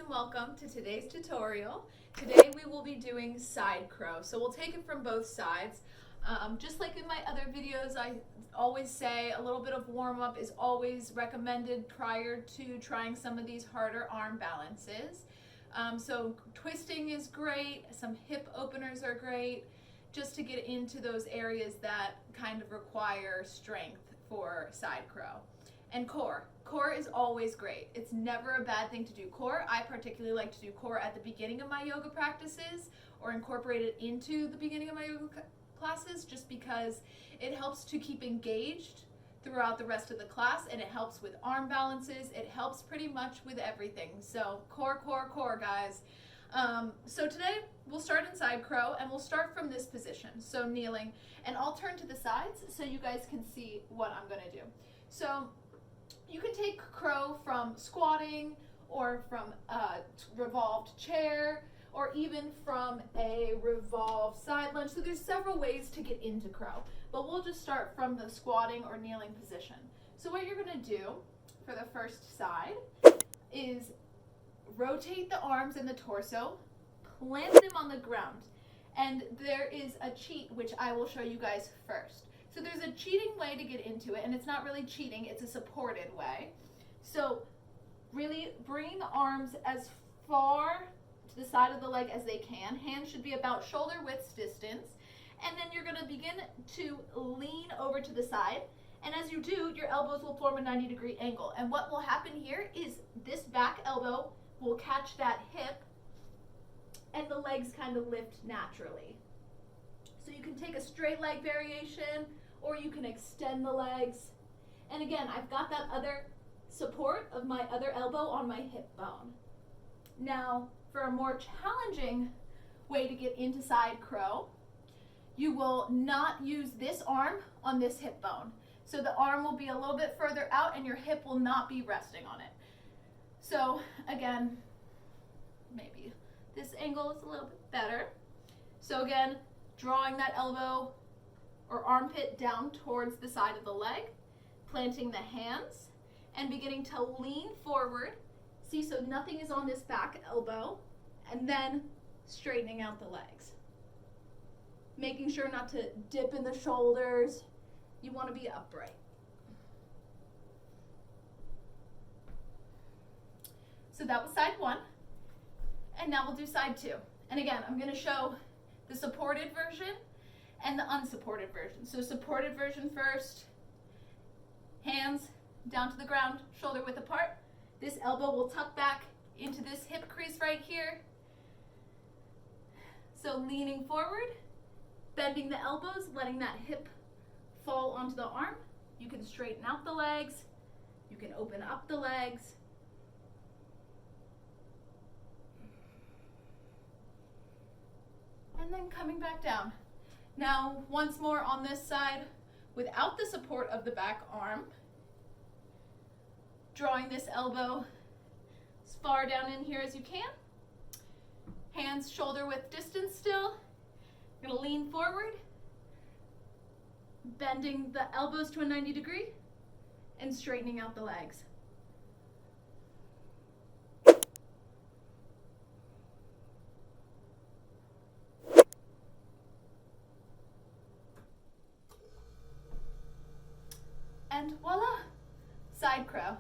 and welcome to today's tutorial. Today we will be doing side crow. So we'll take it from both sides. Just like in my other videos, I always say a little bit of warm-up is always recommended prior to trying some of these harder arm balances. So twisting is great, some hip openers are great, just to get into those areas that kind of require strength for side crow. And core. Core is always great. It's never a bad thing to do core. I particularly like to do core at the beginning of my yoga practices or incorporate it into the beginning of my yoga classes just because it helps to keep engaged throughout the rest of the class, and it helps with arm balances. It helps pretty much with everything. So core, core, core, guys. So today we'll start in side crow, and we'll start from this position, so kneeling, and I'll turn to the sides so you guys can see what I'm going to do. So you can take crow from squatting or from a revolved chair or even from a revolved side lunge. So there's several ways to get into crow, but we'll just start from the squatting or kneeling position. So what you're going to do for the first side is rotate the arms and the torso, plant them on the ground, and there is a cheat which I will show you guys first. So there's a cheating way to get into it, and it's not really cheating, it's a supported way. So really bring the arms as far to the side of the leg as they can. Hands should be about shoulder width distance. And then you're gonna begin to lean over to the side. And as you do, your elbows will form a 90-degree angle. And what will happen here is this back elbow will catch that hip and the legs kind of lift naturally. So you can take a straight leg variation, or you can extend the legs. And again, I've got that other support of my other elbow on my hip bone. Now, for a more challenging way to get into side crow, you will not use this arm on this hip bone. So the arm will be a little bit further out and your hip will not be resting on it. So again, maybe this angle is a little bit better. So again, drawing that elbow or armpit down towards the side of the leg, planting the hands, and beginning to lean forward. See, so nothing is on this back elbow, and then straightening out the legs. Making sure not to dip in the shoulders. You want to be upright. So that was side one, and now we'll do side two. And again, I'm going to show the supported version and the unsupported version. So supported version first, hands down to the ground, shoulder width apart. This elbow will tuck back into this hip crease right here. So leaning forward, bending the elbows, letting that hip fall onto the arm. You can straighten out the legs. You can open up the legs. And then coming back down. Now, once more on this side, without the support of the back arm, drawing this elbow as far down in here as you can. Hands shoulder width distance still. You're gonna lean forward, bending the elbows to a 90-degree, and straightening out the legs. And voila, side crow.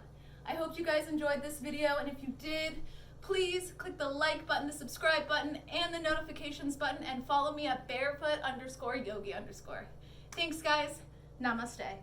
I hope you guys enjoyed this video, and if you did, please click the like button, the subscribe button, and the notifications button, and follow me at barefoot_yogi_. Thanks guys, namaste.